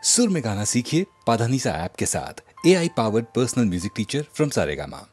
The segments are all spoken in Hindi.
सुर में गाना सीखिए पाधानीसा ऐप के साथ। AI powered personal music teacher from Saregama.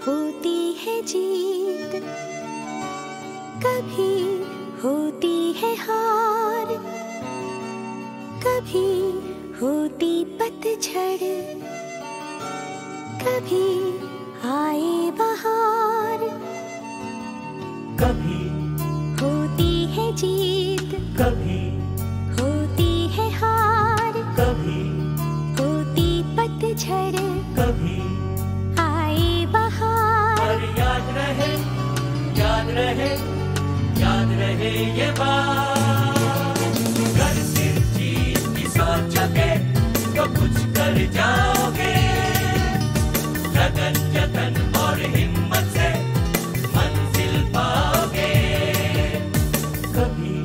होती है जीत, कभी होती है हार, कभी होती पतझड़, कभी आए बहार। कभी होती है जीत, कभी होती है हार, कभी होती पतझड़, कभी आए बहार। पर याद रहे, याद रहे, याद रहे ये बात। अगर सिर्फ जीत की सोचोगे तो कुछ कर जाओगे। लगन जतन और हिम्मत से मंजिल पाओगे। कभी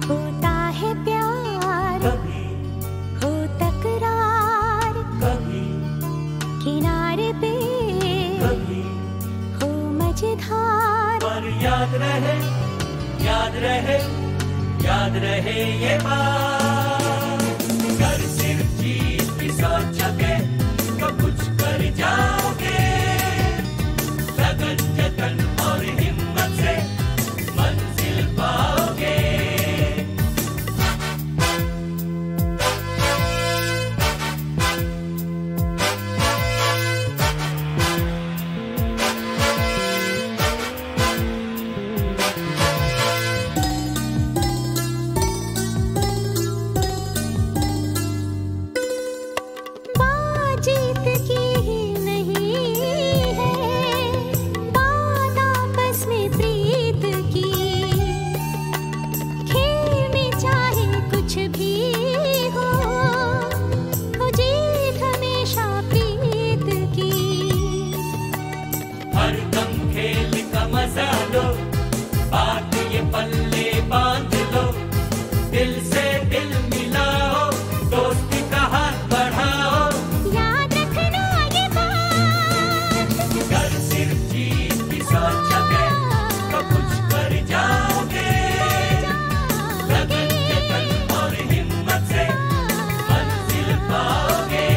होता है प्यार, कभी हो तकरार, कभी किनारे पे कभी हो मझधार। पर याद रहे, याद रहे, याद रहे ये बात। अगर सिर्फ जीत की सोचोगे तो कुछ कर जाओगे। लगन जतन और हिम्मत से मंजिल पाओगे। बात जीत की ही नहीं है, बात आपस में प्रीत की। खेल में चाहे कुछ भी हो जीत हमेशा प्रीत की। हर दम खेल का मजा लो, बात ये पल्ले बांध लो। दिल से दिल मिलाओ, दोस्ती का हाथ बढ़ाओ। याद रखना ये बात, अगर सिर्फ जीत की सोचोगे तो कुछ कर जाओगे। लगन जतन और हिम्मत से मंजिल पाओगे।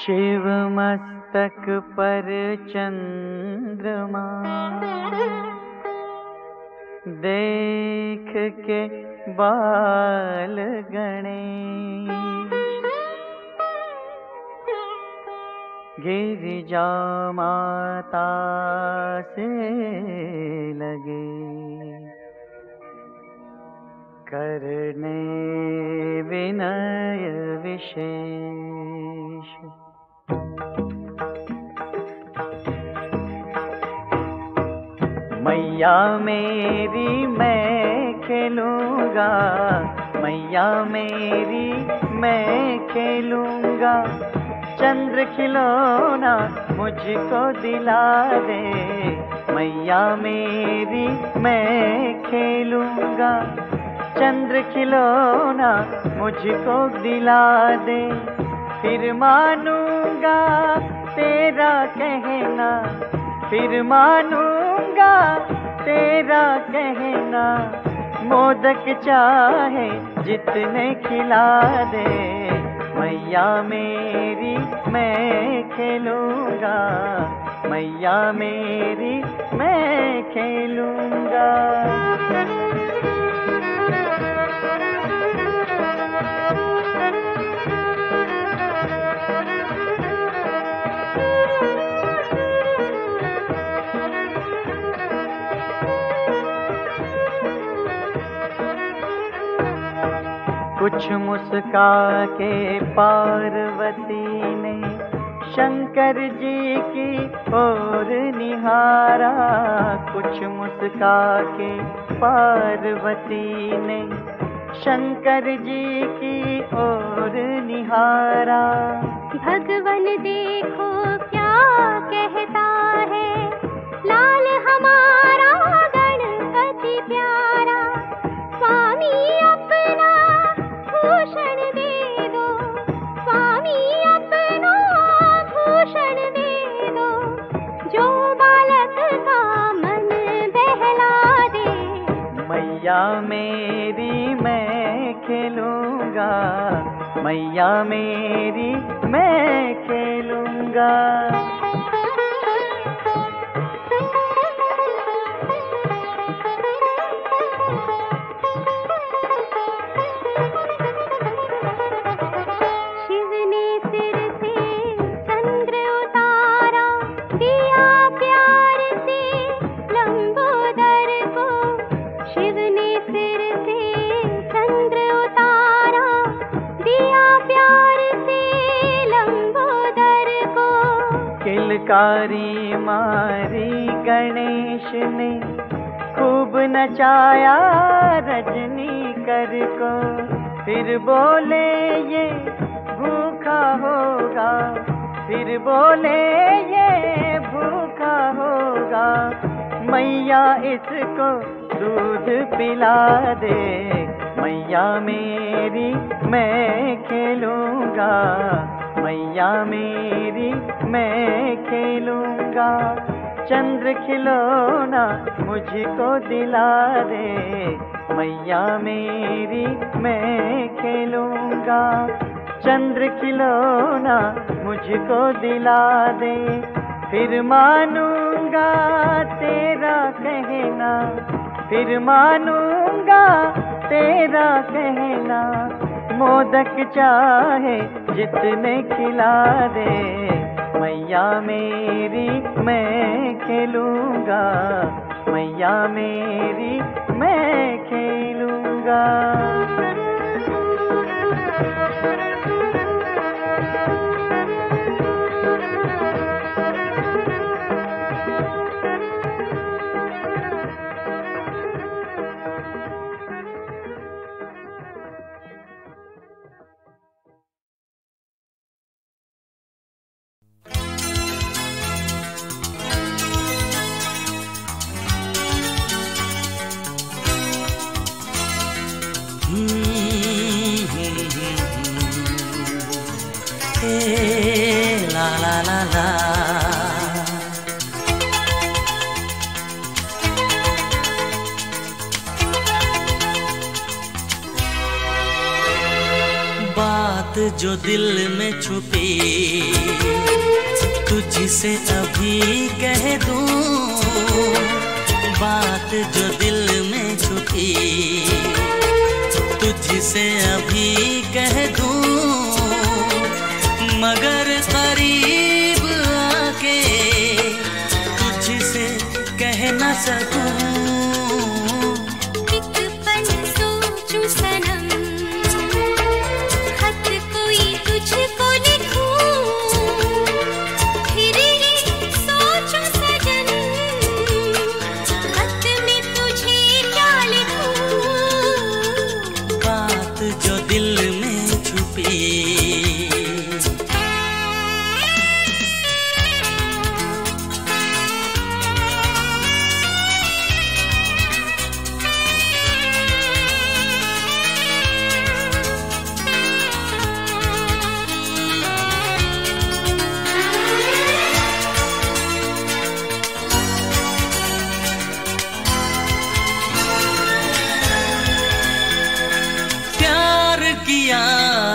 शिव मस्तक पर चंद्रमा देख के बाल गणेश, गिरिजा माता से लगे करने विनय विशेष। मैया मेरी मैं खेलूंगा, मैया मेरी मैं खेलूंगा, चंद्र खिलौना मुझको दिला दे। मैया मेरी मैं खेलूंगा, चंद्र खिलौना मुझको दिला दे। फिर मानूंगा तेरा कहना, फिर मानूंगा तेरा कहना, मोदक चाहे जितने खिला दे। मैया मेरी मैं खेलूंगा, मैया मेरी मैं खेलूंगा। कुछ मुस्का के पार्वती ने शंकर जी की ओर निहारा, कुछ मुस्का के पार्वती ने शंकर जी की ओर निहारा। भगवन देखो क्या कहता है, लाल हमारा गणपति प्यारा, स्वामी अपना भूषण दे दो, स्वामी अपना भूषण दे दो, जो बालक का मन बहला दे। मैया मेरी मैं खेलूंगा, मैया मेरी मैं खेलूंगा। किलकारी मारी गणेश ने खूब नचाया रजनी कर को, फिर बोले ये भूखा होगा, फिर बोले ये भूखा होगा, मैया इसको दूध पिला दे। मैया मेरी मैं खेलूंगा, मैया मेरी मैं खेलूंगा, चंद्र खिलौना मुझको दिला दे। मैया मेरी मैं खेलूंगा, चंद्र खिलौना मुझको दिला दे। फिर मानूंगा तेरा कहना, फिर मानूंगा तेरा कहना, मोदक चाहे जितने खिला दे। मैया मेरी मैं खेलूंगा, मैया मेरी मैं खेलूंगा। La la la la, बात जो दिल में छुपी तुझसे अभी कह दूं, बात जो दिल में छुपी तुझसे अभी कह दूं, मगर करीब आके तुझसे कह न सकूं। एक पल सोचूं सनम, खत कोई तुझको लिखूं, फिर ये सोचूं सजन, खत में तुझे क्या लिखूं। बात जो दिल में छुपी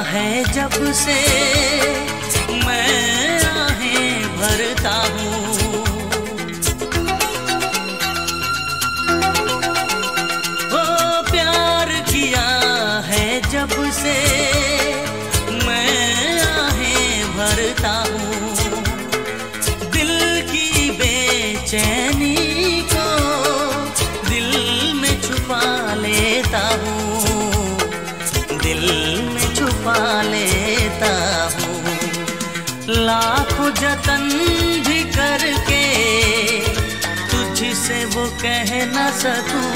है जब से मैं आहें भरता हूँ, ओ प्यार किया है जब से मैं आहें भरता हूँ, दिल की बेचैनी को दिल में छुपा लेता हूँ, दिल छुपा लेता हूँ। लाखों जतन भी करके तुझसे वो कह न सकूं।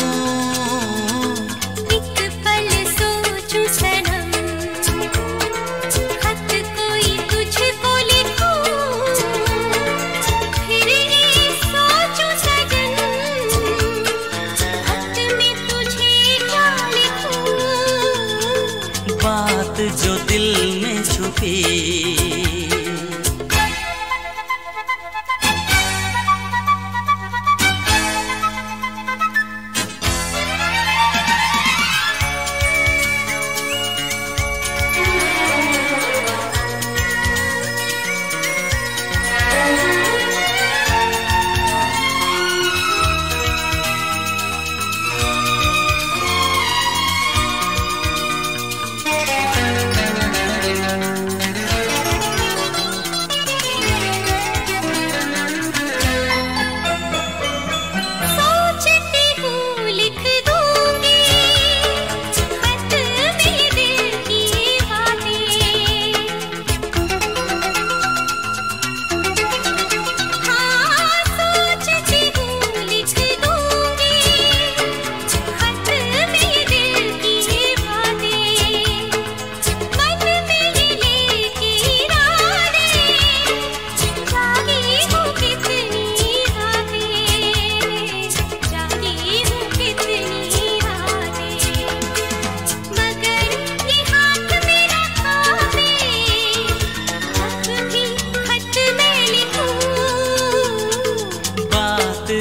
एक पल सोचूं सनम, खत कोई तुझको लिखूं, फिर ये सोचूं सजन, खत में तुझे क्या लिखूं। बात जो दिल में छुपी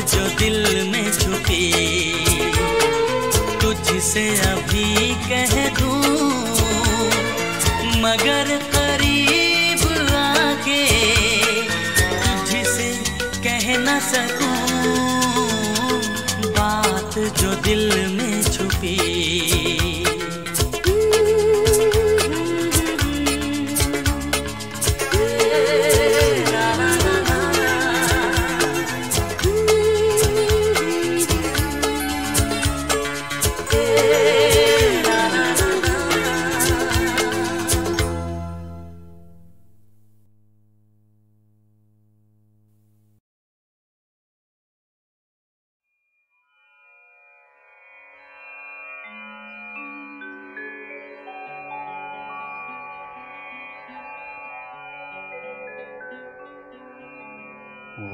जो दिल में छुपी तुझसे अभी कह दूं, मगर करीब आके तुझसे कह न सकूं। बात जो दिल में छुपी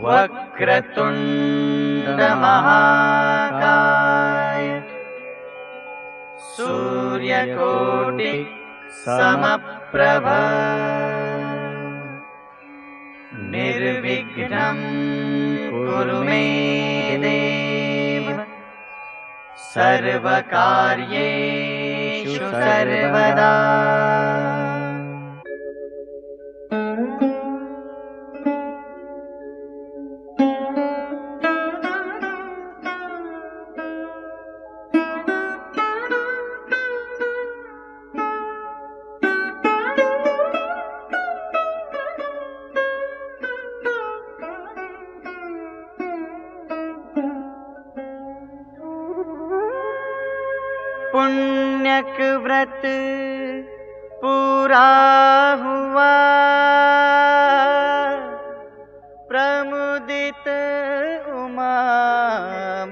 वक्रतुंड महाकाय सूर्यकोटि समप्रभ निर्विघ्नं कुरु मे देव सर्वकार्येषु सर्वदा। व्रत पूरा हुआ, प्रमुदित उमा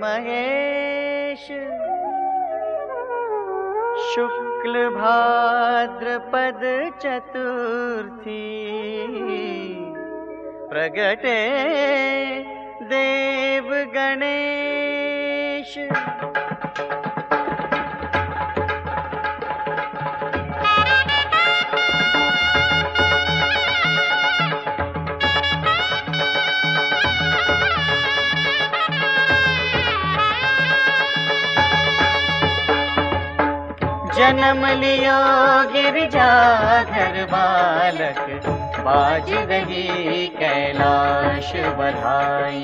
महेश। शुक्ल भाद्रपद चतुर्थी, प्रगटे देव गणेश। जन्म लियो गिरजाधर बालक, बाज रही कैलाश बधाई।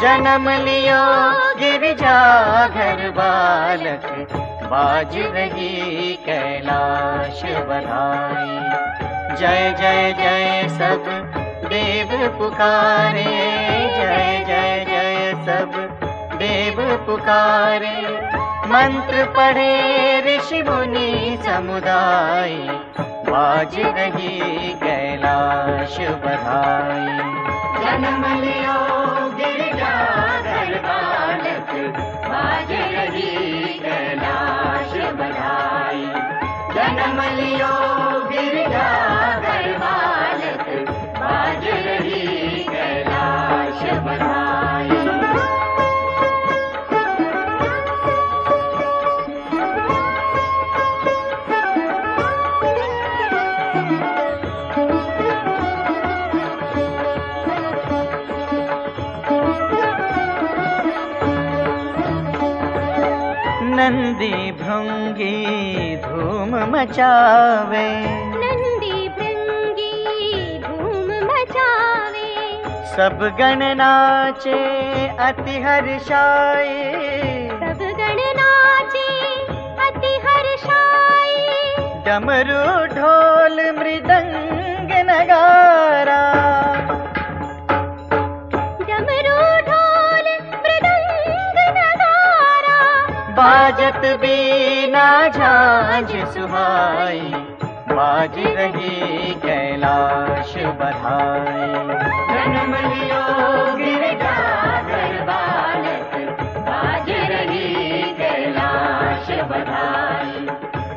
जन्म लियो गिरजाधर बालक, बाज रही कैलाश बधाई। जय जय जय सब देव पुकारे, जय जय जय सब देव पुकारे। मंत्र पढ़े ऋषि मुनि समुदाय, बाज रही कैलाश बधाई। जन्म लियो गिरजाधर बालक, बाज रही कैलाश बधाई। जन्म लियो गिरजाधर बालक, बाज रही कैलाश बधाई। नंदी भृंगी धूम मचावे, नंदी भृंगी धूम मचावे। सब गण नाचे अति हर्षाए, सब गण नाचे अति हर्षाए। डमरू ढोल मृदंग नगारा, बाजत बीना झांझ सुहाई। बाज रही कैलाश बधाई। जन्म लियो गिरजाधर बालक, बाज रही कैलाश बधाई।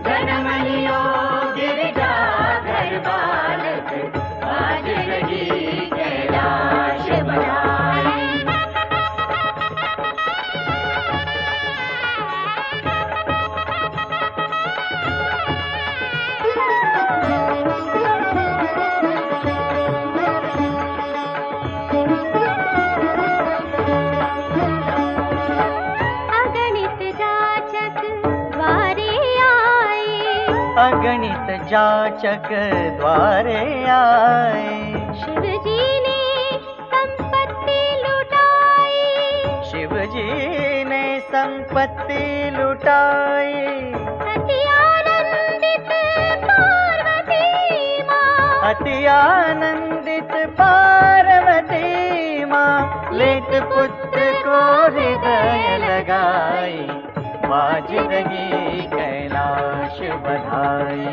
जन्म लियो गिरजाधर बालक, बाज रही कैलाश बधाई। अगणित जाचक द्वारे आए, शिव जी ने संपत्ति लुटाई। शिव जी ने संपत्ति लुटाई। अति आनंदित पार्वती माँ, अति आनंदित पार्वती माँ। लेत पुत्र को हृदय लगाई, बाज रही कैलाश बधाई।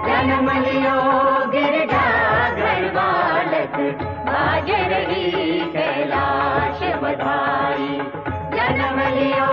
जन्म लियो गिरजाधर बालक, बाज रही कैलाश बधाई। जन्म लियो